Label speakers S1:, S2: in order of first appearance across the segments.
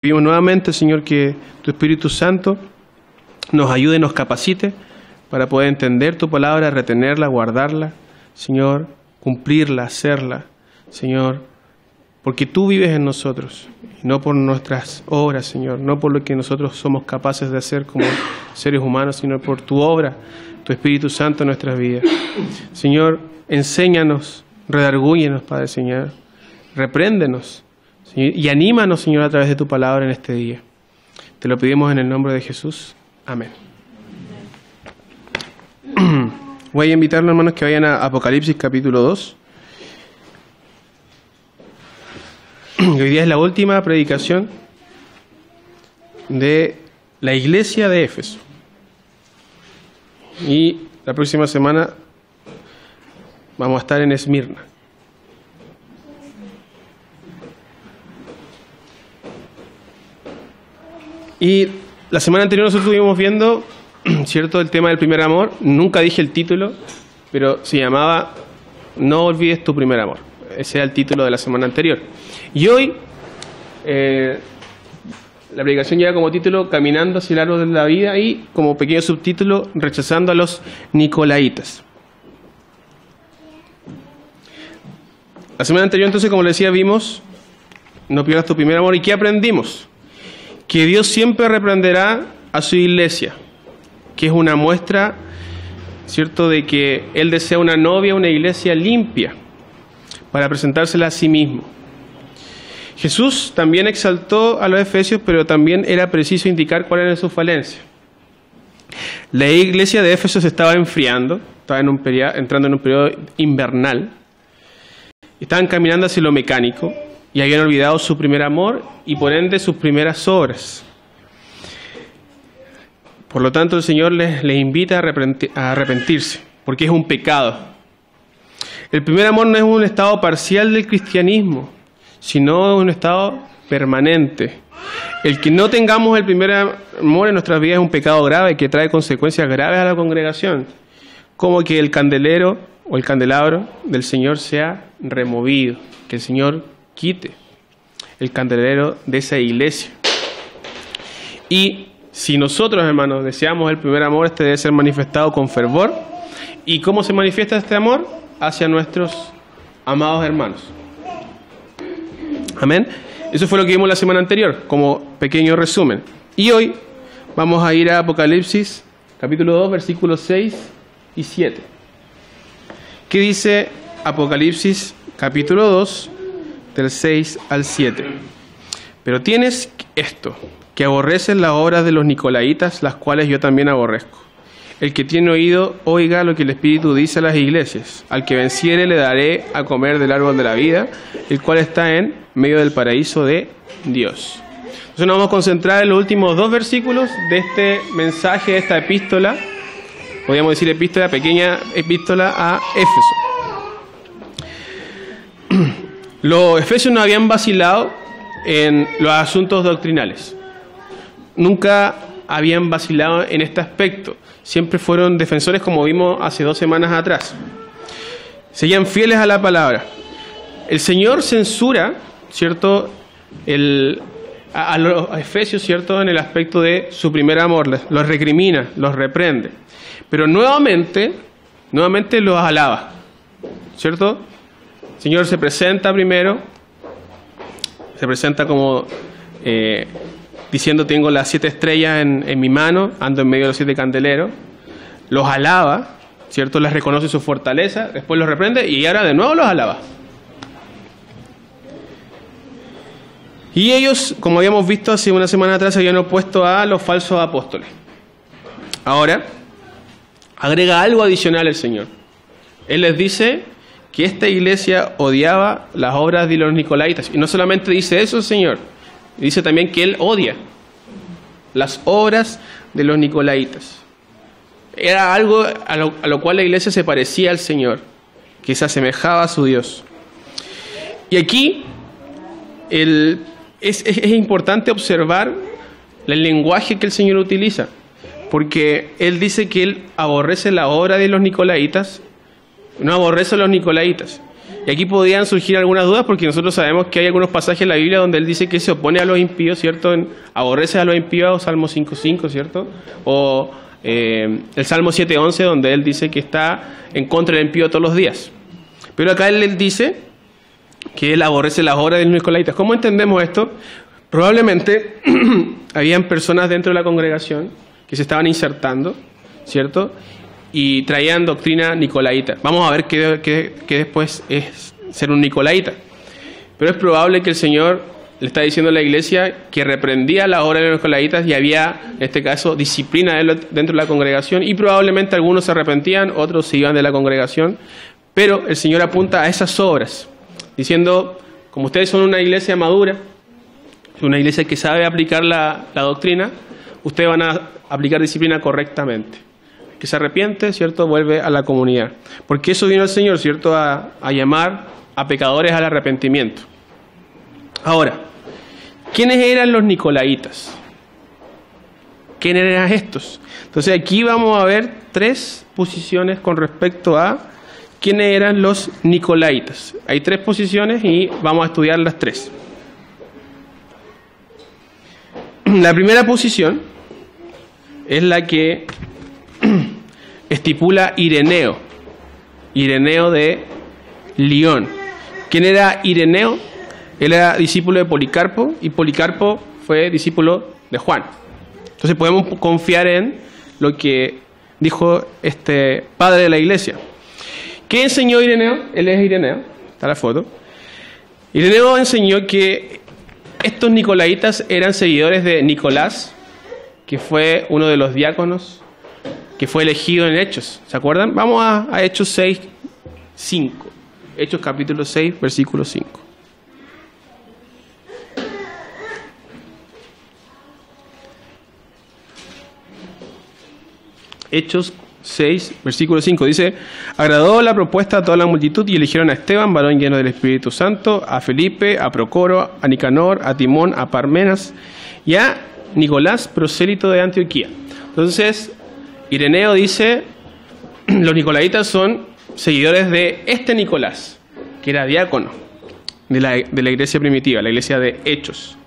S1: Pedimos nuevamente, Señor, que tu Espíritu Santo nos ayude, nos capacite para poder entender tu palabra, retenerla, guardarla, Señor, cumplirla, hacerla, Señor, porque tú vives en nosotros, y no por nuestras obras, Señor, no por lo que nosotros somos capaces de hacer como seres humanos, sino por tu obra, tu Espíritu Santo en nuestras vidas. Señor, enséñanos, redargúyenos, Padre, Señor, repréndenos, Señor, y anímanos, Señor, a través de tu palabra en este día. Te lo pedimos en el nombre de Jesús. Amén. Voy a invitarlos, hermanos, que vayan a Apocalipsis capítulo 2. Hoy día es la última predicación de la iglesia de Éfeso. Y la próxima semana vamos a estar en Esmirna. Y la semana anterior nosotros estuvimos viendo, ¿cierto?, el tema del primer amor. Nunca dije el título, pero se llamaba No olvides tu primer amor. Ese era el título de la semana anterior. Y hoy la predicación lleva como título Caminando hacia el árbol de la vida y como pequeño subtítulo Rechazando a los Nicolaitas. La semana anterior, entonces, como les decía, vimos No pierdas tu primer amor. ¿Y qué aprendimos? Que Dios siempre reprenderá a su iglesia, que es una muestra, ¿cierto?, de que Él desea una novia, una iglesia limpia, para presentársela a sí mismo. Jesús también exaltó a los efesios, pero también era preciso indicar cuál era su falencia. La iglesia de Éfeso se estaba enfriando, estaba entrando en un periodo invernal, estaban caminando hacia lo mecánico y habían olvidado su primer amor y por ende sus primeras obras. Por lo tanto, el Señor les invita a arrepentirse, porque es un pecado. El primer amor no es un estado parcial del cristianismo, sino un estado permanente. El que no tengamos el primer amor en nuestras vidas es un pecado grave que trae consecuencias graves a la congregación, como que el candelero o el candelabro del Señor sea removido, que el Señor quite el candelero de esa iglesia. Y si nosotros, hermanos, deseamos el primer amor, este debe ser manifestado con fervor. ¿Y cómo se manifiesta este amor? Hacia nuestros amados hermanos. Amén. Eso fue lo que vimos la semana anterior, como pequeño resumen. Y hoy vamos a ir a Apocalipsis, capítulo 2, versículos 6 y 7. ¿Qué dice Apocalipsis, capítulo 2, del 6 al 7? Pero tienes esto, que aborreces las obras de los nicolaitas, las cuales yo también aborrezco. El que tiene oído, oiga lo que el Espíritu dice a las iglesias. Al que venciere le daré a comer del árbol de la vida, el cual está en medio del paraíso de Dios. Entonces nos vamos a concentrar en los últimos dos versículos de este mensaje, de esta epístola, podríamos decir epístola, pequeña epístola a Éfeso. Los efesios no habían vacilado en los asuntos doctrinales. Nunca habían vacilado en este aspecto. Siempre fueron defensores, como vimos hace 2 semanas atrás. Seguían fieles a la palabra. El Señor censura, ¿cierto?, a los efesios, ¿cierto?, en el aspecto de su primer amor. Los recrimina, los reprende. Pero nuevamente los alaba, ¿cierto? El Señor se presenta primero, se presenta como diciendo: tengo las 7 estrellas en mi mano, ando en medio de los 7 candeleros. Los alaba, ¿cierto? Les reconoce su fortaleza, después los reprende y ahora de nuevo los alaba. Y ellos, como habíamos visto hace una semana atrás, se habían opuesto a los falsos apóstoles. Ahora agrega algo adicional el Señor. Él les dice que esta iglesia odiaba las obras de los nicolaitas. Y no solamente dice eso el Señor, dice también que Él odia las obras de los nicolaitas. Era algo a lo cual la iglesia se parecía al Señor, que se asemejaba a su Dios. Y aquí es importante observar el lenguaje que el Señor utiliza, porque Él dice que Él aborrece la obra de los nicolaitas, no aborrece a los nicolaitas, Y aquí podrían surgir algunas dudas porque nosotros sabemos que hay algunos pasajes en la Biblia donde él dice que se opone a los impíos, ¿cierto? Aborrece a los impíos, Salmo 5:5, ¿cierto? O el Salmo 7:11 donde él dice que está en contra del impío todos los días. Pero acá él dice que él aborrece las obras de los nicolaitas. ¿Cómo entendemos esto? Probablemente habían personas dentro de la congregación que se estaban insertando, ¿cierto? Y traían doctrina nicolaita. Vamos a ver qué después es ser un nicolaita. Pero es probable que el Señor le está diciendo a la iglesia que reprendía las obras de los nicolaitas y había, en este caso, disciplina dentro de la congregación y probablemente algunos se arrepentían, otros se iban de la congregación. Pero el Señor apunta a esas obras, diciendo, como ustedes son una iglesia madura, una iglesia que sabe aplicar la doctrina, ustedes van a aplicar disciplina correctamente. Que se arrepiente, ¿cierto?, vuelve a la comunidad. Porque eso vino el Señor, ¿cierto?, a llamar a pecadores al arrepentimiento. Ahora, ¿quiénes eran los nicolaitas? ¿Quiénes eran estos? Entonces aquí vamos a ver 3 posiciones con respecto a quiénes eran los nicolaitas. Hay 3 posiciones y vamos a estudiar las 3. La primera posición es la que estipula Ireneo de Lyon. ¿Quién era Ireneo? Él era discípulo de Policarpo y Policarpo fue discípulo de Juan. Entonces podemos confiar en lo que dijo este padre de la iglesia. ¿Qué enseñó Ireneo? Él es Ireneo, está la foto. Ireneo enseñó que estos nicolaitas eran seguidores de Nicolás, que fue uno de los diáconos que fue elegido en Hechos. ¿Se acuerdan? Vamos a Hechos 6:5. Hechos capítulo 6, versículo 5. Hechos 6, versículo 5. Dice, agradó la propuesta a toda la multitud y eligieron a Esteban, varón lleno del Espíritu Santo, a Felipe, a Procoro, a Nicanor, a Timón, a Parmenas y a Nicolás, prosélito de Antioquía. Entonces, Ireneo dice, los nicolaitas son seguidores de este Nicolás, que era diácono de la iglesia primitiva, la iglesia de Hechos.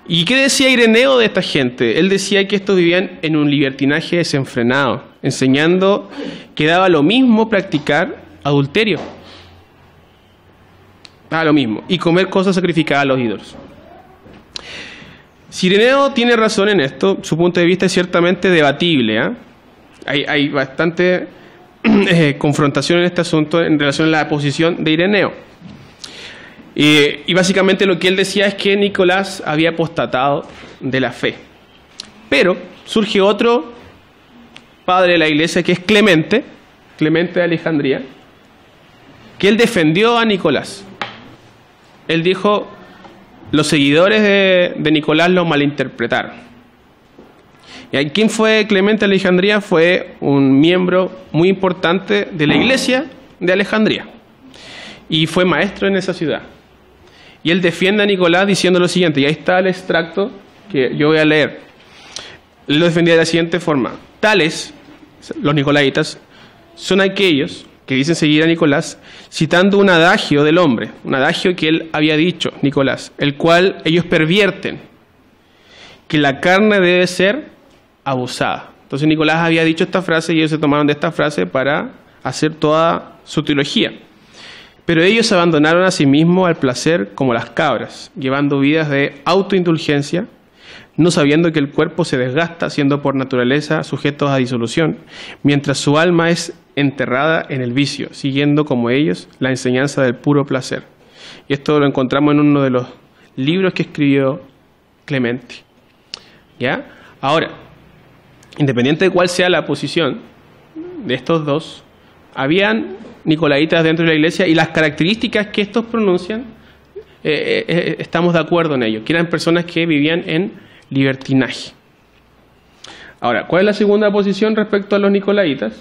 S1: ¿Y qué decía Ireneo de esta gente? Él decía que estos vivían en un libertinaje desenfrenado, enseñando que daba lo mismo practicar adulterio. Daba lo mismo. Y comer cosas sacrificadas a los ídolos. Si Ireneo tiene razón en esto, su punto de vista es ciertamente debatible. Hay bastante confrontación en este asunto en relación a la posición de Ireneo. Y básicamente lo que él decía es que Nicolás había apostatado de la fe. Pero surge otro padre de la iglesia que es Clemente de Alejandría, que él defendió a Nicolás. Él dijo, los seguidores de Nicolás lo malinterpretaron. ¿Y quién fue Clemente de Alejandría? Fue un miembro muy importante de la iglesia de Alejandría. Y fue maestro en esa ciudad. Y él defiende a Nicolás diciendo lo siguiente, y ahí está el extracto que yo voy a leer. Él lo defendía de la siguiente forma. Tales, los nicolaitas, son aquellos que dicen seguir a Nicolás, citando un adagio del hombre, un adagio que él había dicho, Nicolás, el cual ellos pervierten, que la carne debe ser abusada. Entonces Nicolás había dicho esta frase y ellos se tomaron de esta frase para hacer toda su teología. Pero ellos se abandonaron a sí mismos al placer como las cabras, llevando vidas de autoindulgencia, no sabiendo que el cuerpo se desgasta, siendo por naturaleza sujetos a disolución, mientras su alma es enterrada en el vicio, siguiendo como ellos la enseñanza del puro placer. Y esto lo encontramos en uno de los libros que escribió Clemente. ¿Ya? Ahora, independiente de cuál sea la posición de estos dos, habían nicolaitas dentro de la iglesia y las características que estos pronuncian, estamos de acuerdo en ello, que eran personas que vivían en libertinaje. Ahora, ¿cuál es la segunda posición respecto a los nicolaitas?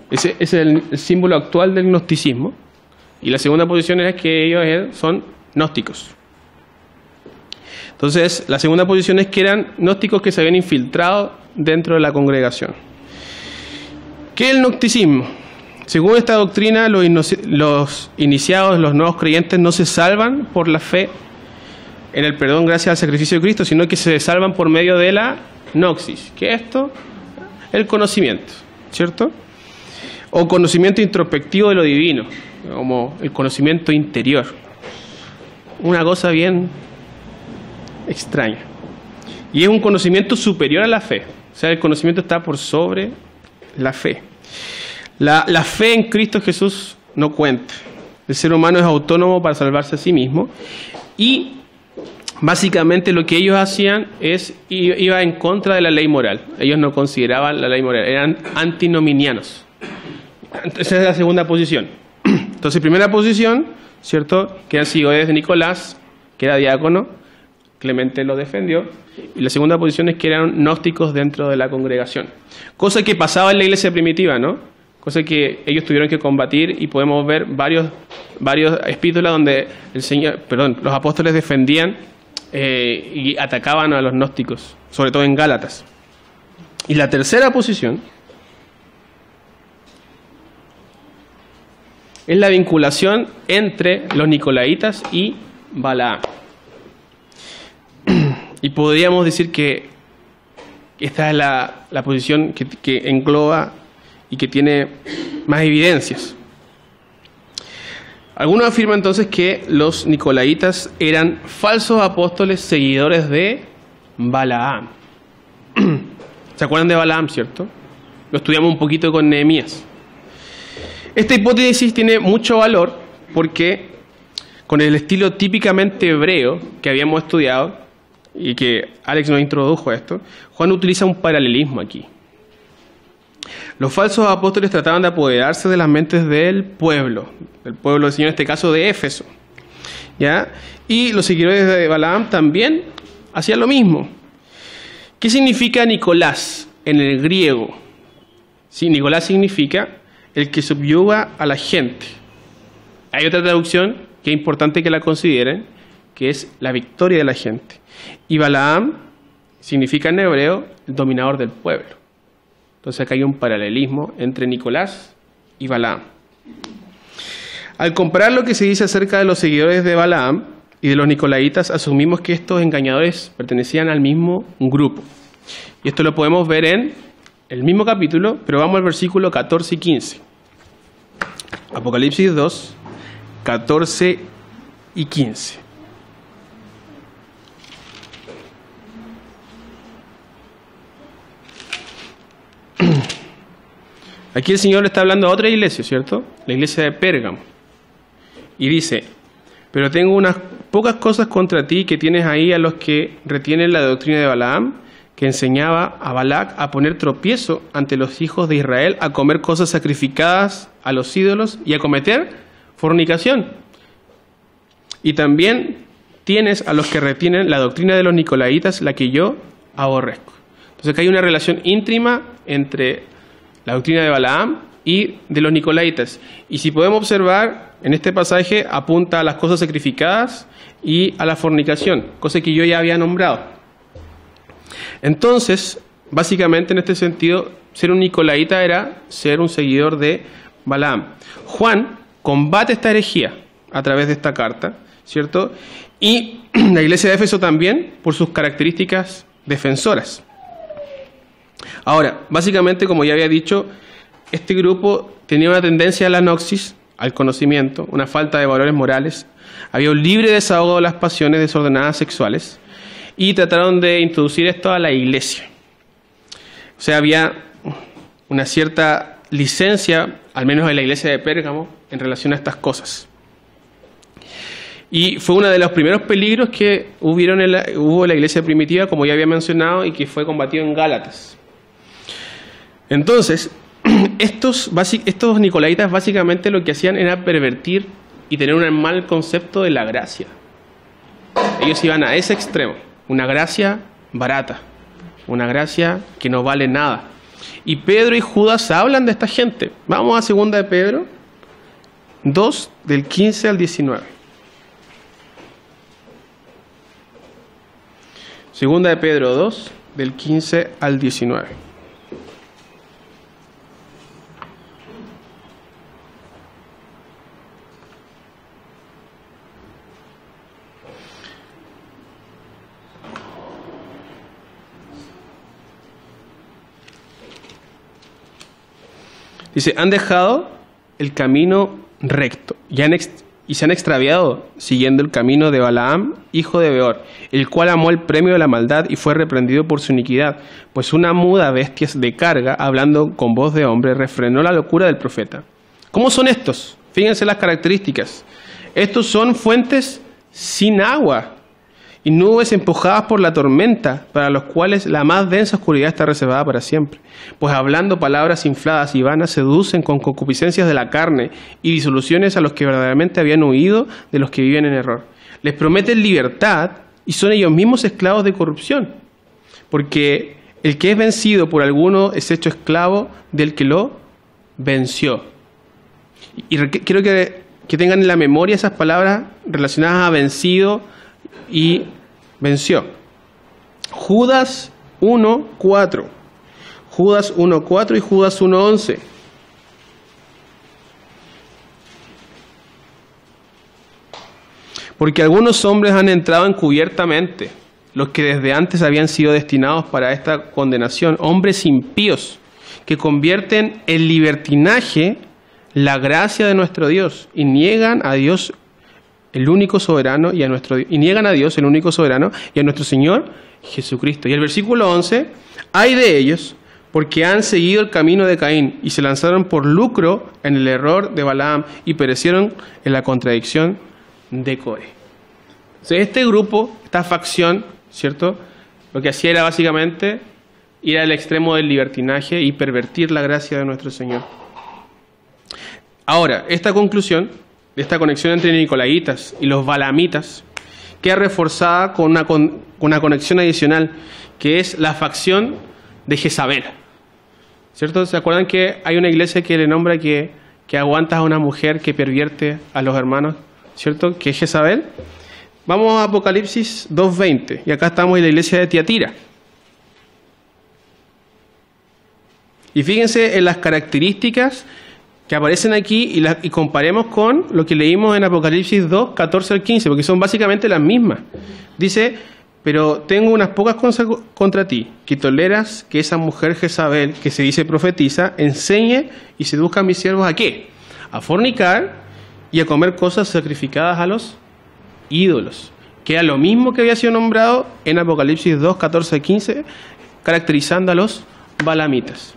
S1: Ese es el símbolo actual del gnosticismo. Y la segunda posición es que ellos son gnósticos. Entonces, la segunda posición es que eran gnósticos que se habían infiltrado dentro de la congregación. ¿Qué es el gnosticismo? Según esta doctrina, los iniciados, los nuevos creyentes, no se salvan por la fe en el perdón gracias al sacrificio de Cristo, sino que se salvan por medio de la gnosis. ¿Qué es esto? El conocimiento, ¿cierto? O conocimiento introspectivo de lo divino, como el conocimiento interior. Una cosa bien extraña. Y es un conocimiento superior a la fe. O sea, el conocimiento está por sobre la fe. La fe en Cristo Jesús no cuenta. El ser humano es autónomo para salvarse a sí mismo. Y básicamente lo que ellos hacían iba en contra de la ley moral. Ellos no consideraban la ley moral, eran antinominianos. Esa es la segunda posición. Entonces, primera posición, ¿cierto? Que eran seguidores de Nicolás, que era diácono, Clemente lo defendió. Y la segunda posición es que eran gnósticos dentro de la congregación. Cosa que pasaba en la iglesia primitiva, ¿no? Cosa que ellos tuvieron que combatir, y podemos ver varios epístolas donde los apóstoles defendían y atacaban a los gnósticos, sobre todo en Gálatas. Y la tercera posición es la vinculación entre los nicolaitas y Balaam. Y podríamos decir que esta es la posición que engloba y que tiene más evidencias. Algunos afirman entonces que los nicolaitas eran falsos apóstoles seguidores de Balaam. ¿Se acuerdan de Balaam, cierto? Lo estudiamos un poquito con Nehemías. Esta hipótesis tiene mucho valor porque con el estilo típicamente hebreo que habíamos estudiado y que Alex nos introdujo a esto, Juan utiliza un paralelismo aquí. Los falsos apóstoles trataban de apoderarse de las mentes del pueblo del Señor, en este caso de Éfeso, ¿ya? Y los seguidores de Balaam también hacían lo mismo. ¿Qué significa Nicolás en el griego? Sí, Nicolás significa el que subyuga a la gente. Hay otra traducción que es importante que la consideren, que es la victoria de la gente. Y Balaam significa en hebreo el dominador del pueblo. Entonces acá hay un paralelismo entre Nicolás y Balaam. Al comparar lo que se dice acerca de los seguidores de Balaam y de los nicolaitas, asumimos que estos engañadores pertenecían al mismo grupo. Y esto lo podemos ver en el mismo capítulo, pero vamos al versículo 14 y 15. Apocalipsis 2, 14 y 15. Aquí el Señor le está hablando a otra iglesia, ¿cierto? La iglesia de Pérgamo. Y dice: pero tengo unas pocas cosas contra ti, que tienes ahí a los que retienen la doctrina de Balaam, que enseñaba a Balac a poner tropiezo ante los hijos de Israel, a comer cosas sacrificadas a los ídolos y a cometer fornicación. Y también tienes a los que retienen la doctrina de los nicolaitas, la que yo aborrezco. Entonces acá hay una relación íntima entre la doctrina de Balaam y de los nicolaitas. Y si podemos observar, en este pasaje apunta a las cosas sacrificadas y a la fornicación, cosa que yo ya había nombrado. Entonces, básicamente en este sentido, ser un nicolaita era ser un seguidor de Balaam. Juan combate esta herejía a través de esta carta, ¿cierto? Y la iglesia de Éfeso también por sus características defensoras. Ahora, básicamente, como ya había dicho, este grupo tenía una tendencia a la gnosis, al conocimiento, una falta de valores morales. Había un libre desahogo de las pasiones desordenadas sexuales y trataron de introducir esto a la iglesia. O sea, había una cierta licencia, al menos en la iglesia de Pérgamo, en relación a estas cosas. Y fue uno de los primeros peligros que hubo en la iglesia primitiva, como ya había mencionado, y que fue combatido en Gálatas. Entonces, estos nicolaitas básicamente lo que hacían era pervertir y tener un mal concepto de la gracia. Ellos iban a ese extremo, una gracia barata, una gracia que no vale nada. Y Pedro y Judas hablan de esta gente. Vamos a 2 de Pedro 2, del 15 al 19. 2 de Pedro 2, del 15 al 19. Dice, han dejado el camino recto y se han extraviado siguiendo el camino de Balaam, hijo de Beor, el cual amó el premio de la maldad y fue reprendido por su iniquidad, pues una muda bestia de carga, hablando con voz de hombre, refrenó la locura del profeta. ¿Cómo son estos? Fíjense las características. Estos son fuentes sin agua y nubes empujadas por la tormenta, para los cuales la más densa oscuridad está reservada para siempre. Pues hablando palabras infladas y vanas, seducen con concupiscencias de la carne y disoluciones a los que verdaderamente habían huido de los que viven en error. Les prometen libertad y son ellos mismos esclavos de corrupción, porque el que es vencido por alguno es hecho esclavo del que lo venció. Y quiero que tengan en la memoria esas palabras relacionadas a vencido y venció. Judas 1:4. Judas 1:4 y Judas 1:11. Porque algunos hombres han entrado encubiertamente, los que desde antes habían sido destinados para esta condenación, hombres impíos, que convierten en libertinaje la gracia de nuestro Dios y niegan a Dios el único soberano y niegan a Dios el único soberano y a nuestro Señor Jesucristo. Y el versículo 11, hay de ellos porque han seguido el camino de Caín y se lanzaron por lucro en el error de Balaam y perecieron en la contradicción de Core. Entonces, este grupo, esta facción, ¿cierto? Lo que hacía era básicamente ir al extremo del libertinaje y pervertir la gracia de nuestro Señor. Ahora, esta conclusión de esta conexión entre nicolaitas y los balamitas queda reforzada con una conexión adicional, que es la facción de Jezabel. ¿Cierto? ¿Se acuerdan que hay una iglesia que le nombra que aguanta a una mujer que pervierte a los hermanos? ¿Cierto? Que es Jezabel. Vamos a Apocalipsis 2:20, y acá estamos en la iglesia de Tiatira. Y fíjense en las características que aparecen aquí y comparemos con lo que leímos en Apocalipsis 2, 14 al 15, porque son básicamente las mismas. Dice, pero tengo unas pocas cosas contra ti, que toleras que esa mujer Jezabel, que se dice profetiza, enseñe y seduzca a mis siervos ¿a qué? A fornicar y a comer cosas sacrificadas a los ídolos, que era lo mismo que había sido nombrado en Apocalipsis 2, 14 al 15, caracterizando a los balamitas.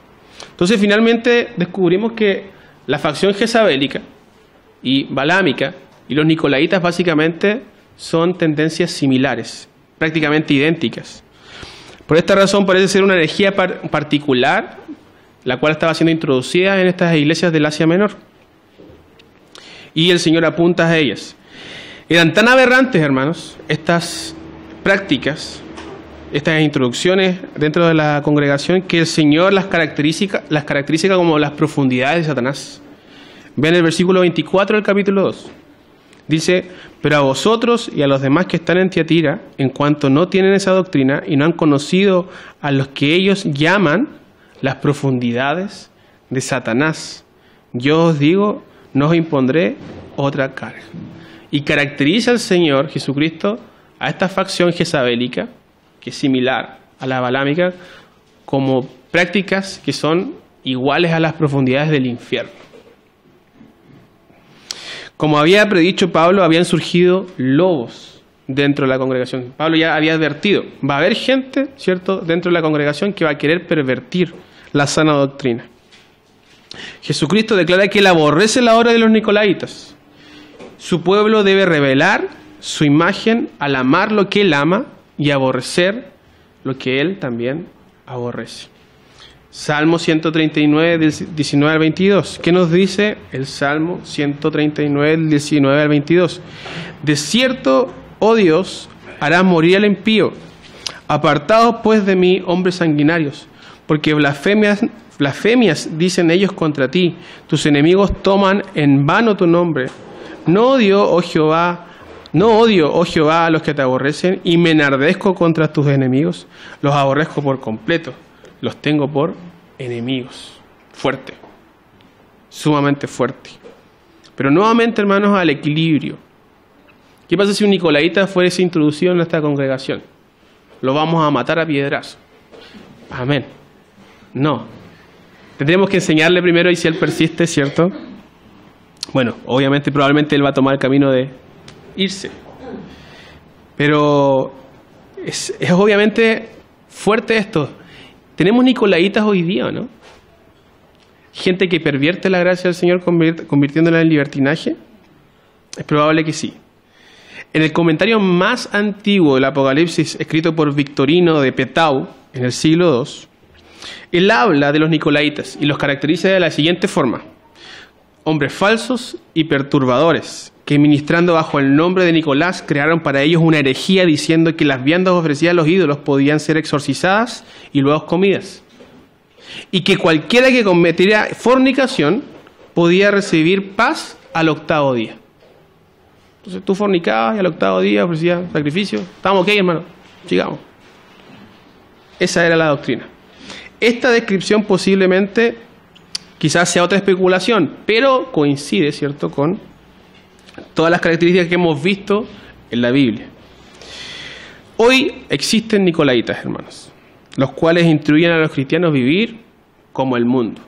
S1: Entonces finalmente descubrimos que la facción jezabélica y balámica y los nicolaitas básicamente son tendencias similares, prácticamente idénticas. Por esta razón parece ser una herejía particular, la cual estaba siendo introducida en estas iglesias del Asia Menor. Y el Señor apunta a ellas. Eran tan aberrantes, hermanos, estas prácticas, estas introducciones dentro de la congregación, que el Señor las caracteriza como las profundidades de Satanás. Vean el versículo 24 del capítulo 2. Dice, pero a vosotros y a los demás que están en Tiatira, en cuanto no tienen esa doctrina y no han conocido a los que ellos llaman las profundidades de Satanás, yo os digo, no os impondré otra carga. Y caracteriza al Señor Jesucristo a esta facción jezabélica, que es similar a la balámica, como prácticas que son iguales a las profundidades del infierno. Como había predicho Pablo, habían surgido lobos dentro de la congregación. Pablo ya había advertido, va a haber gente, ¿cierto?, dentro de la congregación que va a querer pervertir la sana doctrina. Jesucristo declara que él aborrece la obra de los nicolaitas. Su pueblo debe revelar su imagen al amar lo que él ama y aborrecer lo que él también aborrece. Salmo 139, del 19 al 22. ¿Qué nos dice el Salmo 139, del 19 al 22? De cierto, oh Dios, harás morir al impío. Apartados pues de mí, hombres sanguinarios, porque blasfemias dicen ellos contra ti. Tus enemigos toman en vano tu nombre. No odio, oh Jehová, a los que te aborrecen, y me enardezco contra tus enemigos. Los aborrezco por completo. Los tengo por enemigos. Fuerte. Sumamente fuerte. Pero nuevamente, hermanos, al equilibrio. ¿Qué pasa si un nicolaíta fuese introducido en nuestra congregación? Lo vamos a matar a piedrazo. Amén. No. Tendremos que enseñarle primero y si él persiste, ¿cierto? Bueno, obviamente, probablemente él va a tomar el camino de irse. Pero es obviamente fuerte esto. Tenemos nicolaitas hoy día, ¿no? Gente que pervierte la gracia del Señor convirtiéndola en libertinaje. Es probable que sí. En el comentario más antiguo del Apocalipsis, escrito por Victorino de Petau en el siglo II, él habla de los nicolaitas y los caracteriza de la siguiente forma: hombres falsos y perturbadores, que ministrando bajo el nombre de Nicolás crearon para ellos una herejía diciendo que las viandas ofrecidas a los ídolos podían ser exorcizadas y luego comidas, y que cualquiera que cometiera fornicación podía recibir paz al octavo día. Entonces tú fornicabas y al octavo día ofrecías sacrificio. Estamos ok, hermano, sigamos. Esa era la doctrina. Esta descripción posiblemente quizás sea otra especulación, pero coincide, ¿cierto?, con todas las características que hemos visto en la Biblia. Hoy existen nicolaitas, hermanos, los cuales instruyen a los cristianos a vivir como el mundo,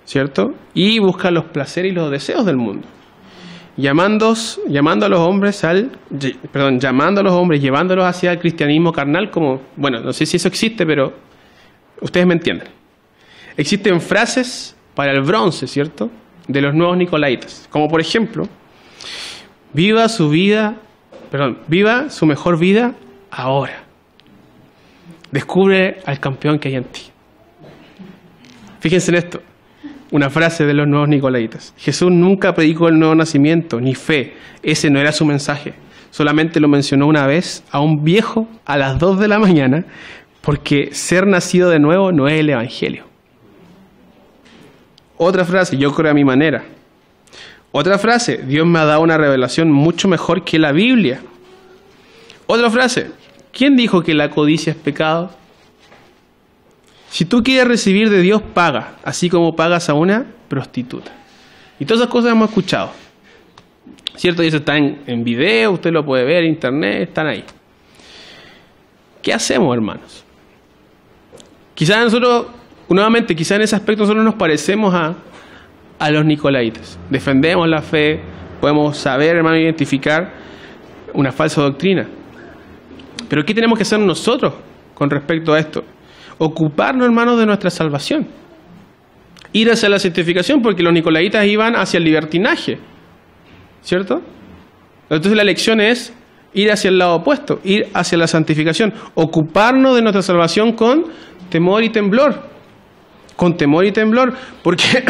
S1: ¿cierto? Y buscan los placeres y los deseos del mundo, llamando a los hombres, llevándolos hacia el cristianismo carnal, como, bueno, no sé si eso existe, pero ustedes me entienden. Existen frases para el bronce, ¿cierto?, de los nuevos nicolaitas, como por ejemplo: viva su mejor vida ahora. Descubre al campeón que hay en ti. Fíjense en esto, una frase de los nuevos nicolaitas: Jesús nunca predicó el nuevo nacimiento, ni fe. Ese no era su mensaje. Solamente lo mencionó una vez a un viejo a las 2 de la mañana, porque ser nacido de nuevo no es el evangelio. Otra frase: yo creo a mi manera. Otra frase: Dios me ha dado una revelación mucho mejor que la Biblia. Otra frase: ¿quién dijo que la codicia es pecado? Si tú quieres recibir de Dios, paga, así como pagas a una prostituta. Y todas esas cosas hemos escuchado, ¿cierto? Y eso está en video, usted lo puede ver en internet, están ahí. ¿Qué hacemos, hermanos? Quizás nosotros, nuevamente, quizás en ese aspecto nosotros nos parecemos a los nicolaitas. Defendemos la fe, podemos saber, hermano, identificar una falsa doctrina. Pero ¿qué tenemos que hacer nosotros con respecto a esto? Ocuparnos, hermanos, de nuestra salvación. Ir hacia la santificación, porque los nicolaitas iban hacia el libertinaje, ¿cierto? Entonces la lección es ir hacia el lado opuesto, ir hacia la santificación. Ocuparnos de nuestra salvación con temor y temblor. Con temor y temblor, porque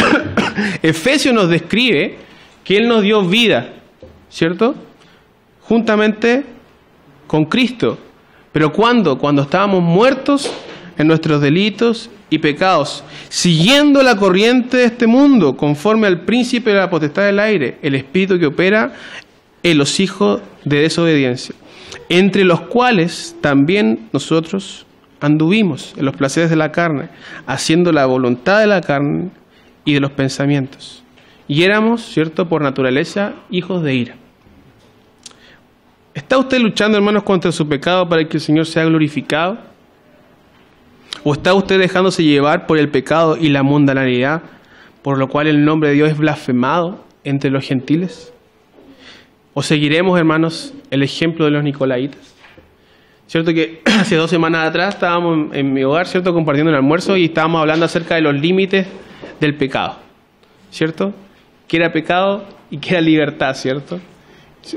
S1: Efesios nos describe que Él nos dio vida, ¿cierto?, juntamente con Cristo. ¿Pero cuándo? Cuando estábamos muertos en nuestros delitos y pecados, siguiendo la corriente de este mundo, conforme al príncipe de la potestad del aire, el espíritu que opera en los hijos de desobediencia, entre los cuales también nosotros anduvimos en los placeres de la carne, haciendo la voluntad de la carne y de los pensamientos. Y éramos, ¿cierto?, por naturaleza, hijos de ira. ¿Está usted luchando, hermanos, contra su pecado para que el Señor sea glorificado? ¿O está usted dejándose llevar por el pecado y la mundanalidad, por lo cual el nombre de Dios es blasfemado entre los gentiles? ¿O seguiremos, hermanos, el ejemplo de los nicolaitas? Cierto que hace 2 semanas atrás estábamos en mi hogar, ¿cierto?, compartiendo el almuerzo y estábamos hablando acerca de los límites del pecado, ¿cierto? ¿Qué era pecado y qué era libertad, cierto?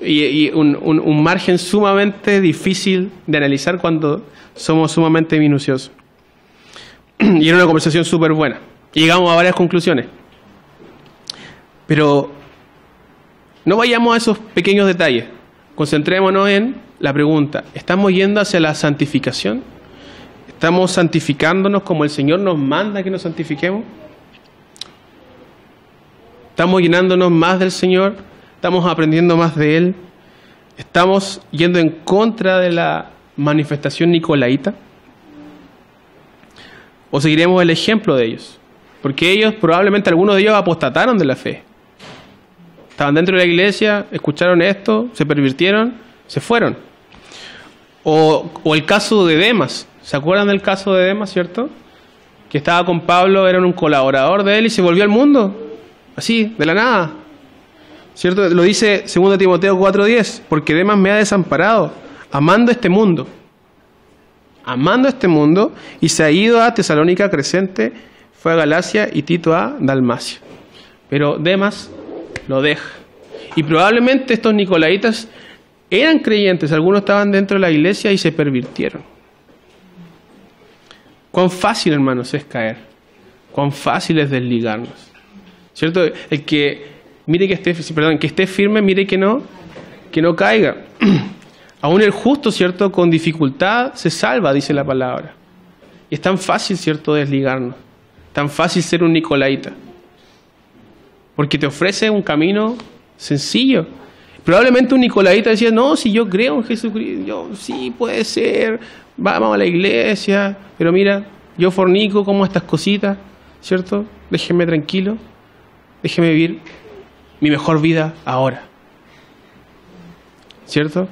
S1: Y un margen sumamente difícil de analizar cuando somos sumamente minuciosos. Y era una conversación súper buena. Y llegamos a varias conclusiones. Pero no vayamos a esos pequeños detalles. Concentrémonos en la pregunta: ¿estamos yendo hacia la santificación? ¿Estamos santificándonos como el Señor nos manda que nos santifiquemos? ¿Estamos llenándonos más del Señor? ¿Estamos aprendiendo más de Él? ¿Estamos yendo en contra de la manifestación nicolaita? ¿O seguiremos el ejemplo de ellos? Porque ellos, probablemente algunos de ellos apostataron de la fe. Estaban dentro de la iglesia, escucharon esto, se pervirtieron, se fueron. O el caso de Demas. ¿Se acuerdan del caso de Demas, cierto? que estaba con Pablo, era un colaborador de él y se volvió al mundo, así, de la nada. ¿Cierto? Lo dice 2 Timoteo 4:10, porque Demas me ha desamparado, amando este mundo, y se ha ido a Tesalónica Crescente, fue a Galacia y Tito a Dalmacia. Pero Demas lo deja. Y probablemente estos nicolaitas eran creyentes, algunos estaban dentro de la iglesia y se pervirtieron. Cuán fácil, hermanos, es caer. Cuán fácil es desligarnos. ¿Cierto? El que mire que esté firme, mire que no caiga. Aún el justo, ¿cierto? Con dificultad se salva, dice la palabra. Y es tan fácil, ¿cierto? Desligarnos. Tan fácil ser un nicolaita. Porque te ofrece un camino sencillo. Probablemente un nicolaita decía, no, si yo creo en Jesucristo, sí, puede ser, vamos a la iglesia, pero mira, yo fornico, como estas cositas, ¿cierto? Déjeme tranquilo, déjeme vivir mi mejor vida ahora. ¿Cierto?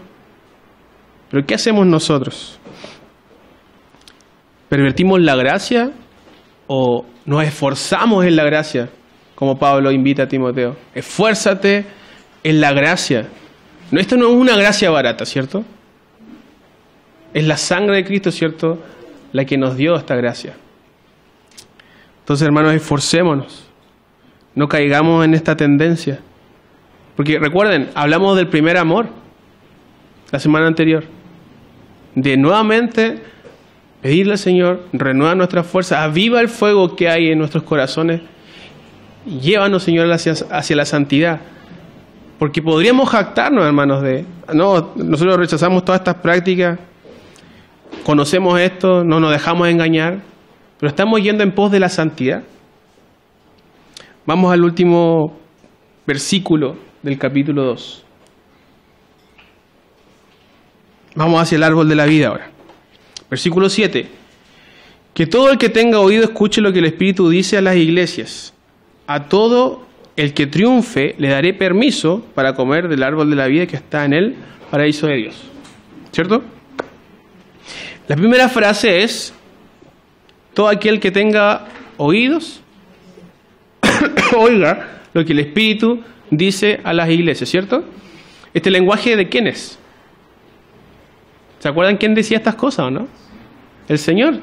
S1: Pero ¿qué hacemos nosotros? ¿Pervertimos la gracia o nos esforzamos en la gracia? Como Pablo invita a Timoteo. Esfuérzate en la gracia. Esto no es una gracia barata, ¿cierto? Es la sangre de Cristo, ¿cierto? La que nos dio esta gracia. Entonces, hermanos, esforcémonos. No caigamos en esta tendencia. Porque recuerden, hablamos del primer amor la semana anterior. De nuevamente pedirle al Señor, renueva nuestras fuerzas, aviva el fuego que hay en nuestros corazones. Llévanos, Señor, hacia la santidad. Porque podríamos jactarnos, hermanos, nosotros rechazamos todas estas prácticas, conocemos esto, no nos dejamos engañar, pero estamos yendo en pos de la santidad. Vamos al último versículo del capítulo 2. Vamos hacia el árbol de la vida ahora. Versículo 7. Que todo el que tenga oído escuche lo que el Espíritu dice a las iglesias. A todo el que triunfe le daré permiso para comer del árbol de la vida que está en el paraíso de Dios. ¿Cierto? La primera frase es: todo aquel que tenga oídos, oiga lo que el Espíritu dice a las iglesias, ¿cierto? ¿Este lenguaje de quién es? ¿Se acuerdan quién decía estas cosas o no? El Señor.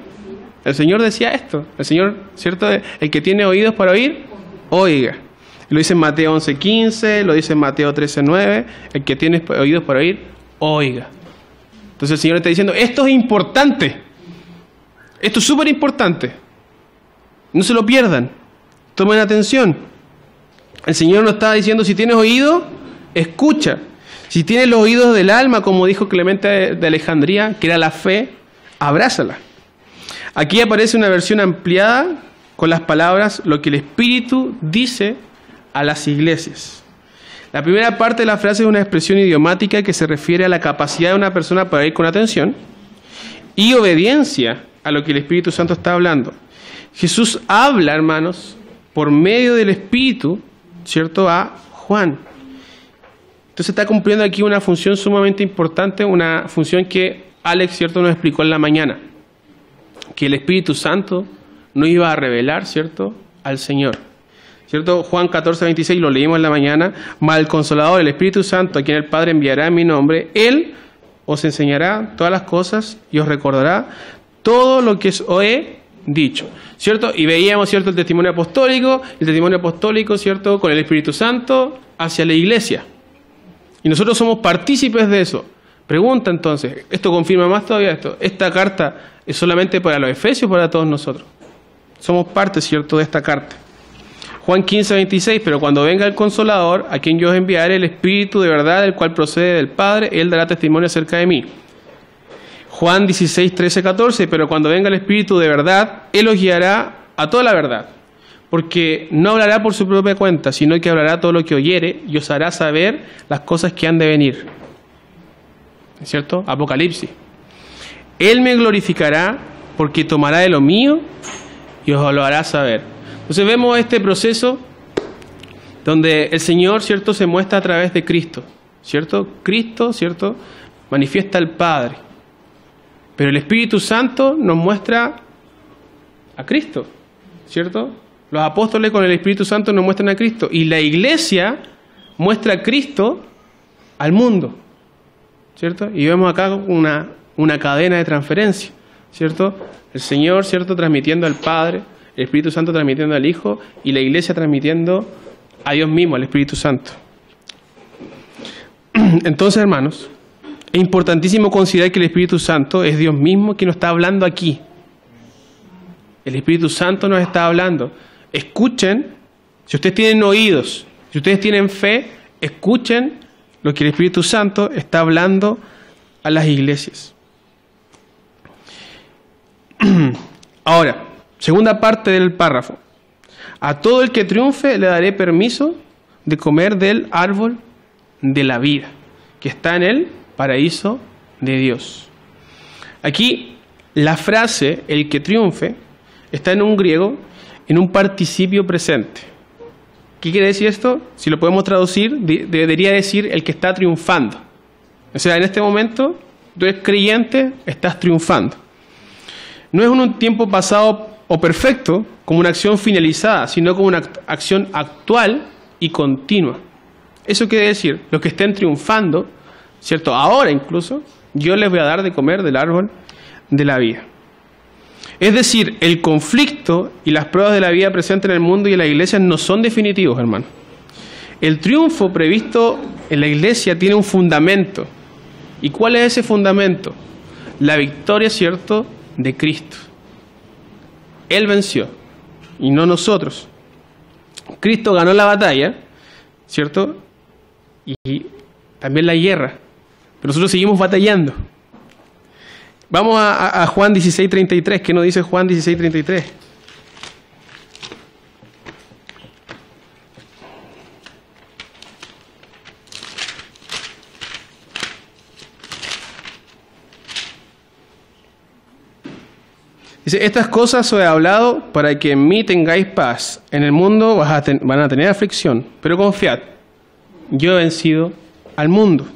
S1: El Señor decía esto. El Señor, ¿cierto? El que tiene oídos para oír, oiga. Lo dice en Mateo 11:15, lo dice en Mateo 13:9. El que tiene oídos para oír, oiga. Entonces el Señor está diciendo, esto es importante. Esto es súper importante. No se lo pierdan. Tomen atención. El Señor nos está diciendo, si tienes oído, escucha. Si tienes los oídos del alma, como dijo Clemente de Alejandría, que era la fe, abrázala. Aquí aparece una versión ampliada con las palabras, lo que el Espíritu dice a las iglesias. La primera parte de la frase es una expresión idiomática que se refiere a la capacidad de una persona para oír con atención y obediencia a lo que el Espíritu Santo está hablando. Jesús habla, hermanos, por medio del Espíritu, ¿cierto?, a Juan. Entonces está cumpliendo aquí una función sumamente importante, una función que Alex, ¿cierto?, nos explicó en la mañana, que el Espíritu Santo no iba a revelar, ¿cierto?, al Señor. ¿Cierto? Juan 14:26, lo leímos en la mañana, mas el Consolador, el Espíritu Santo, a quien el Padre enviará en mi nombre, Él os enseñará todas las cosas y os recordará todo lo que os he dicho. ¿Cierto? Y veíamos, ¿cierto?, el testimonio apostólico, ¿cierto?, con el Espíritu Santo hacia la iglesia. Y nosotros somos partícipes de eso. Pregunta entonces, ¿esto confirma más todavía esto? ¿Esta carta es solamente para los efesios o para todos nosotros? Somos parte, ¿cierto?, de esta carta. Juan 15:26, pero cuando venga el Consolador, a quien yo os enviaré el Espíritu de verdad, el cual procede del Padre, Él dará testimonio acerca de mí. Juan 16:13-14, pero cuando venga el Espíritu de verdad, Él os guiará a toda la verdad, porque no hablará por su propia cuenta, sino que hablará todo lo que oyere y os hará saber las cosas que han de venir. ¿Cierto? Apocalipsis. Él me glorificará porque tomará de lo mío y os lo hará saber. Entonces vemos este proceso donde el Señor, ¿cierto?, se muestra a través de Cristo, ¿cierto? Cristo, ¿cierto?, manifiesta al Padre. Pero el Espíritu Santo nos muestra a Cristo, ¿cierto? Los apóstoles con el Espíritu Santo nos muestran a Cristo y la iglesia muestra a Cristo al mundo, ¿cierto? Y vemos acá una cadena de transferencia, ¿cierto? El Señor, ¿cierto?, transmitiendo al Padre, el Espíritu Santo transmitiendo al Hijo y la iglesia transmitiendo a Dios mismo, al Espíritu Santo. Entonces, hermanos, es importantísimo considerar que el Espíritu Santo es Dios mismo quien nos está hablando aquí. El Espíritu Santo nos está hablando. Escuchen, si ustedes tienen oídos, si ustedes tienen fe, escuchen lo que el Espíritu Santo está hablando a las iglesias. Ahora, segunda parte del párrafo. A todo el que triunfe le daré permiso de comer del árbol de la vida, que está en el paraíso de Dios. Aquí la frase, el que triunfe, está en un griego, en un participio presente. ¿Qué quiere decir esto? Si lo podemos traducir, debería decir el que está triunfando. O sea, en este momento, tú eres creyente, estás triunfando. No es un tiempo pasado o perfecto, como una acción finalizada, sino como una acción actual y continua. Eso quiere decir, los que estén triunfando, ¿cierto? Ahora incluso, yo les voy a dar de comer del árbol de la vida. Es decir, el conflicto y las pruebas de la vida presentes en el mundo y en la iglesia no son definitivos, hermano. El triunfo previsto en la iglesia tiene un fundamento. ¿Y cuál es ese fundamento? La victoria, ¿cierto?, de Cristo. Él venció, y no nosotros. Cristo ganó la batalla, ¿cierto?, y también la guerra, pero nosotros seguimos batallando. Vamos a Juan 16:33. ¿Qué nos dice Juan 16:33? Dice, estas cosas os he hablado para que en mí tengáis paz. En el mundo van a tener aflicción, pero confiad, yo he vencido al mundo.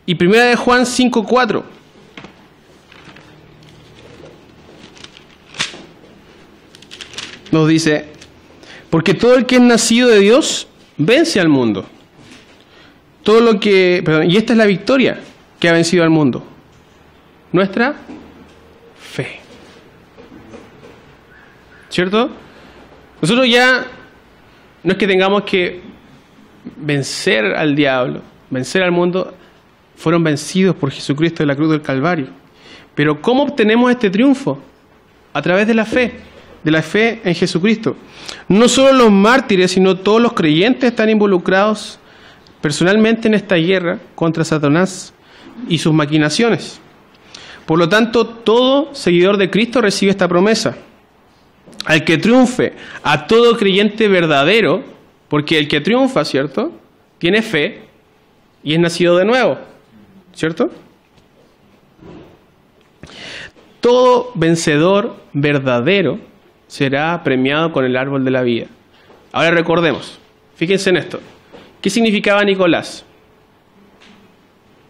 S1: Y primera de Juan 5:4. Nos dice, porque todo el que es nacido de Dios vence al mundo. Y esta es la victoria que ha vencido al mundo. Nuestra fe. ¿Cierto? Nosotros ya no es que tengamos que vencer al diablo, vencer al mundo, fueron vencidos por Jesucristo en la cruz del Calvario. Pero ¿cómo obtenemos este triunfo? A través de la fe en Jesucristo. No solo los mártires, sino todos los creyentes están involucrados personalmente en esta guerra contra Satanás y sus maquinaciones. Por lo tanto, todo seguidor de Cristo recibe esta promesa. Al que triunfe, a todo creyente verdadero, porque el que triunfa, ¿cierto?, tiene fe y es nacido de nuevo, ¿cierto? Todo vencedor verdadero será premiado con el árbol de la vida. Ahora recordemos, fíjense en esto. ¿Qué significaba Nicolás?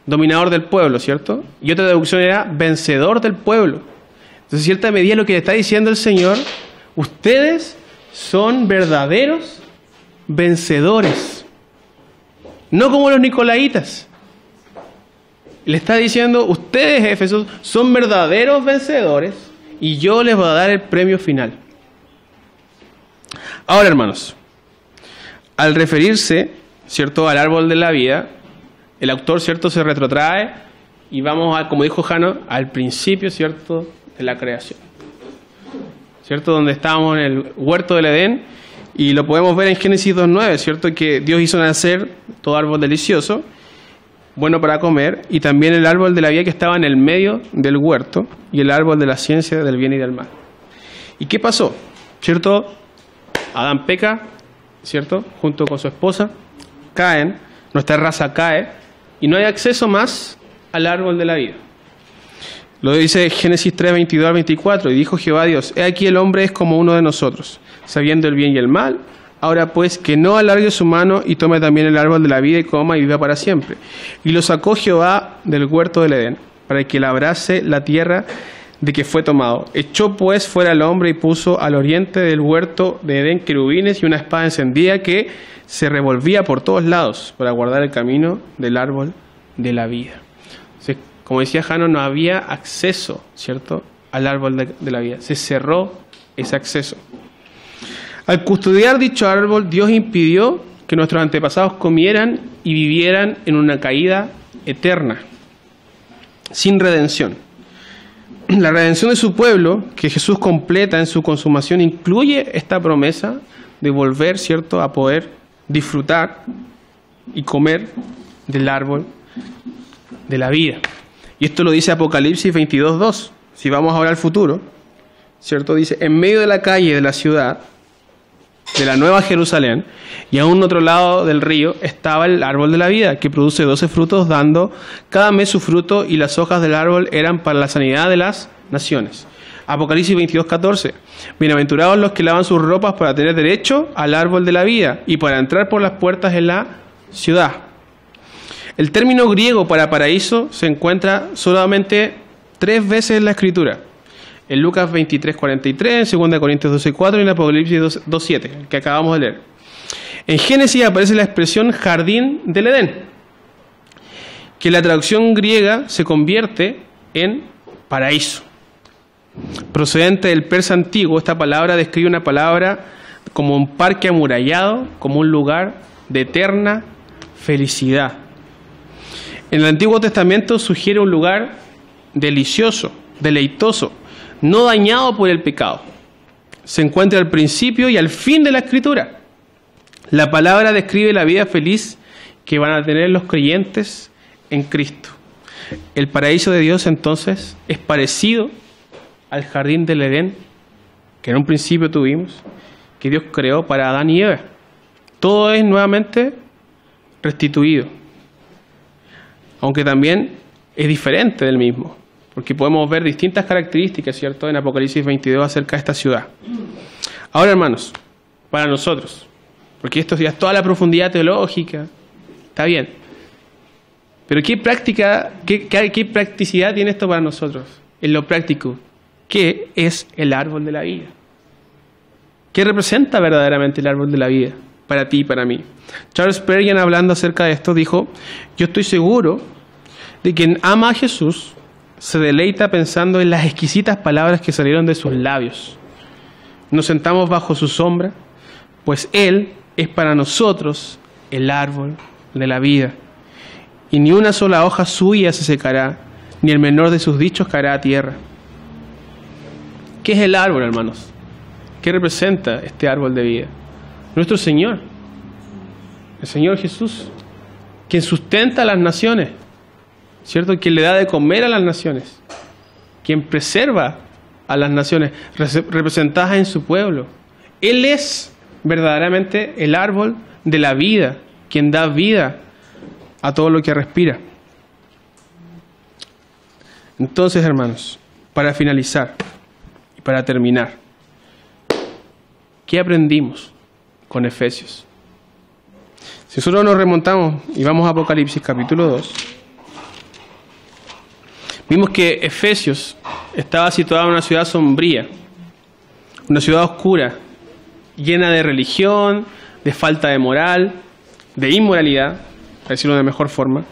S1: Dominador del pueblo, ¿cierto? Y otra traducción era vencedor del pueblo. Entonces, en cierta medida, lo que le está diciendo el Señor, ustedes son verdaderos vencedores. No como los nicolaitas. Le está diciendo, ustedes, Éfesos, son verdaderos vencedores y yo les voy a dar el premio final. Ahora, hermanos, al referirse, ¿cierto?, al árbol de la vida, el autor, ¿cierto?, se retrotrae y vamos a, como dijo Jano, al principio, ¿cierto?, de la creación. ¿Cierto? Donde estábamos en el huerto del Edén y lo podemos ver en Génesis 2:9, ¿cierto?, que Dios hizo nacer todo árbol delicioso, bueno para comer, y también el árbol de la vida que estaba en el medio del huerto y el árbol de la ciencia del bien y del mal. ¿Y qué pasó? ¿Cierto? Adán peca, ¿cierto?, junto con su esposa, caen, nuestra raza cae y no hay acceso más al árbol de la vida. Lo dice Génesis 3:22 al 24, y dijo Jehová Dios, he aquí el hombre es como uno de nosotros, sabiendo el bien y el mal. Ahora pues, que no alargue su mano y tome también el árbol de la vida y coma y viva para siempre. Y lo sacó Jehová del huerto del Edén, para que labrase la tierra de que fue tomado. Echó pues fuera al hombre y puso al oriente del huerto de Edén querubines y una espada encendida que se revolvía por todos lados para guardar el camino del árbol de la vida. Entonces, como decía Jano, no había acceso, ¿cierto?, al árbol de la vida. Se cerró ese acceso. Al custodiar dicho árbol, Dios impidió que nuestros antepasados comieran y vivieran en una caída eterna, sin redención. La redención de su pueblo, que Jesús completa en su consumación, incluye esta promesa de volver, ¿cierto?, a poder disfrutar y comer del árbol de la vida. Y esto lo dice Apocalipsis 22:2. Si vamos ahora al futuro, ¿cierto? Dice, en medio de la calle de la ciudad, de la Nueva Jerusalén, y a un otro lado del río estaba el árbol de la vida, que produce 12 frutos, dando cada mes su fruto, y las hojas del árbol eran para la sanidad de las naciones. Apocalipsis 22:14. Bienaventurados los que lavan sus ropas para tener derecho al árbol de la vida y para entrar por las puertas en la ciudad. El término griego para paraíso se encuentra solamente 3 veces en la Escritura. En Lucas 23:43, en 2 Corintios 12:4 y en Apocalipsis 2:7, que acabamos de leer. En Génesis aparece la expresión jardín del Edén, que en la traducción griega se convierte en paraíso. Procedente del persa antiguo, esta palabra describe una palabra como un parque amurallado, como un lugar de eterna felicidad. En el Antiguo Testamento sugiere un lugar delicioso, deleitoso, no dañado por el pecado. Se encuentra al principio y al fin de la Escritura. La palabra describe la vida feliz que van a tener los creyentes en Cristo. El paraíso de Dios entonces es parecido al jardín del Edén que en un principio tuvimos, que Dios creó para Adán y Eva. Todo es nuevamente restituido, aunque también es diferente del mismo, porque podemos ver distintas características, ¿cierto?, en Apocalipsis 22 acerca de esta ciudad. Ahora, hermanos, para nosotros, porque esto ya es toda la profundidad teológica, está bien, pero ¿qué practicidad tiene esto para nosotros? En lo práctico, ¿qué es el árbol de la vida? ¿Qué representa verdaderamente el árbol de la vida para ti y para mí? Charles Spurgeon, hablando acerca de esto, dijo: yo estoy seguro de quien ama a Jesús se deleita pensando en las exquisitas palabras que salieron de sus labios. Nos sentamos bajo su sombra, pues Él es para nosotros el árbol de la vida. Y ni una sola hoja suya se secará, ni el menor de sus dichos caerá a tierra. ¿Qué es el árbol, hermanos? ¿Qué representa este árbol de vida? Nuestro Señor, el Señor Jesús, quien sustenta a las naciones, ¿cierto? Quien le da de comer a las naciones, quien preserva a las naciones representadas en su pueblo. Él es verdaderamente el árbol de la vida, quien da vida a todo lo que respira. Entonces, hermanos, para finalizar y para terminar, ¿qué aprendimos con Efesios? Si nosotros nos remontamos y vamos a Apocalipsis capítulo 2, vimos que Efesios estaba situado en una ciudad sombría, una ciudad oscura, llena de religión, de falta de moral, de inmoralidad, para decirlo de mejor forma,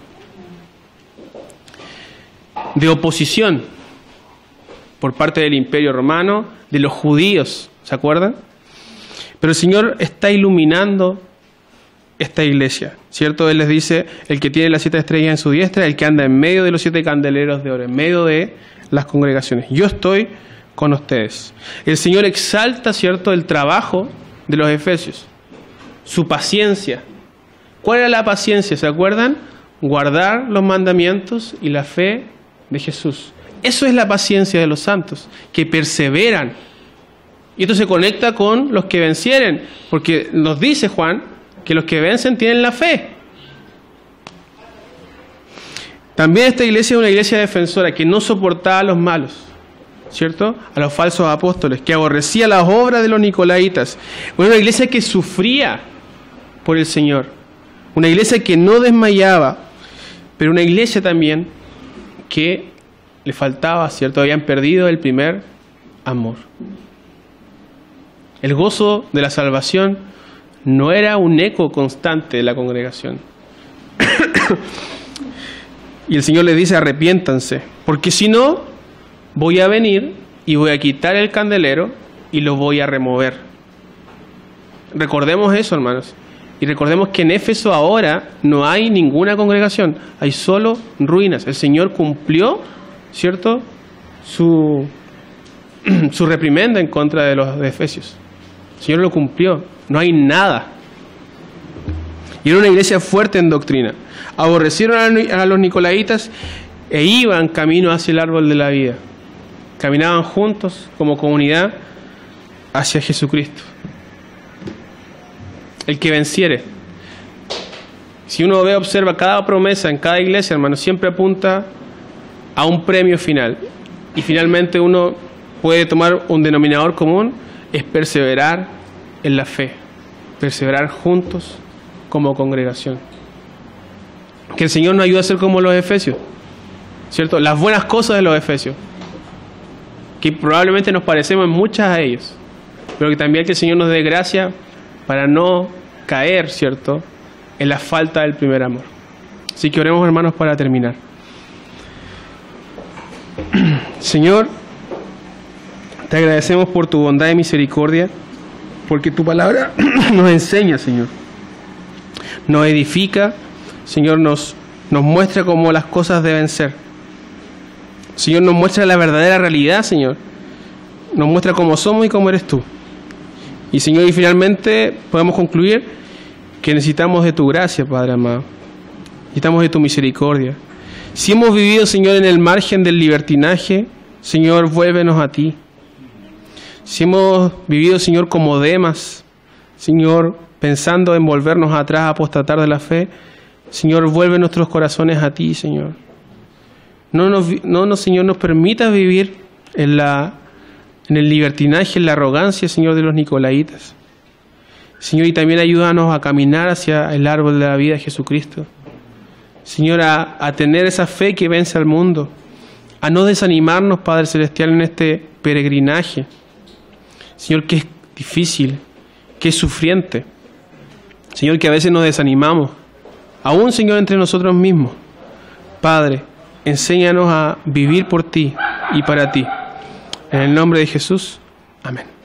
S1: de oposición por parte del Imperio Romano, de los judíos, ¿se acuerdan? Pero el Señor está iluminando esta iglesia, ¿cierto? Él les dice: el que tiene las 7 estrellas en su diestra, el que anda en medio de los 7 candeleros de oro, en medio de las congregaciones. Yo estoy con ustedes. El Señor exalta, ¿cierto?, el trabajo de los efesios, su paciencia. ¿Cuál era la paciencia? ¿Se acuerdan? Guardar los mandamientos y la fe de Jesús. Eso es la paciencia de los santos, que perseveran. Y esto se conecta con los que vencieren, porque nos dice Juan que los que vencen tienen la fe. También esta iglesia es una iglesia defensora que no soportaba a los malos, ¿cierto?, a los falsos apóstoles, que aborrecía las obras de los nicolaitas. Una iglesia que sufría por el Señor, una iglesia que no desmayaba, pero una iglesia también que le faltaba, ¿cierto? Habían perdido el primer amor. El gozo de la salvación no era un eco constante de la congregación. Y el Señor les dice: arrepiéntanse, porque si no, voy a venir y voy a quitar el candelero y lo voy a remover. Recordemos eso, hermanos. Y recordemos que en Éfeso ahora no hay ninguna congregación, hay solo ruinas. El Señor cumplió, ¿cierto?, su reprimenda en contra de los efesios. El Señor lo cumplió, no hay nada. Y era una iglesia fuerte en doctrina. Aborrecieron a los nicolaitas e iban camino hacia el árbol de la vida. Caminaban juntos como comunidad hacia Jesucristo. El que venciere. Si uno observa cada promesa en cada iglesia, hermano, siempre apunta a un premio final. Y finalmente uno puede tomar un denominador común, es perseverar en la fe. Perseverar juntos como congregación. Que el Señor nos ayude a ser como los efesios, ¿cierto? Las buenas cosas de los efesios, que probablemente nos parecemos en muchas a ellos, pero que también que el Señor nos dé gracia para no caer, ¿cierto?, en la falta del primer amor. Así que oremos, hermanos, para terminar. Señor, te agradecemos por tu bondad y misericordia, porque tu palabra nos enseña, Señor, nos edifica, Señor, nos muestra cómo las cosas deben ser. Señor, nos muestra la verdadera realidad, Señor. Nos muestra cómo somos y cómo eres tú. Y, Señor, y finalmente podemos concluir que necesitamos de tu gracia, Padre amado. Necesitamos de tu misericordia. Si hemos vivido, Señor, en el margen del libertinaje, Señor, vuélvenos a ti. Si hemos vivido, Señor, como Demas, Señor, pensando en volvernos atrás a apostatar de la fe, Señor, vuelve nuestros corazones a ti, Señor. No, Señor, nos permitas vivir en el libertinaje, en la arrogancia, Señor, de los nicolaitas. Señor, y también ayúdanos a caminar hacia el árbol de la vida de Jesucristo. Señor, a tener esa fe que vence al mundo. A no desanimarnos, Padre Celestial, en este peregrinaje. Señor, que es difícil, que es sufriente. Señor, que a veces nos desanimamos. Aún, Señor, entre nosotros mismos. Padre, enséñanos a vivir por ti y para ti. En el nombre de Jesús. Amén.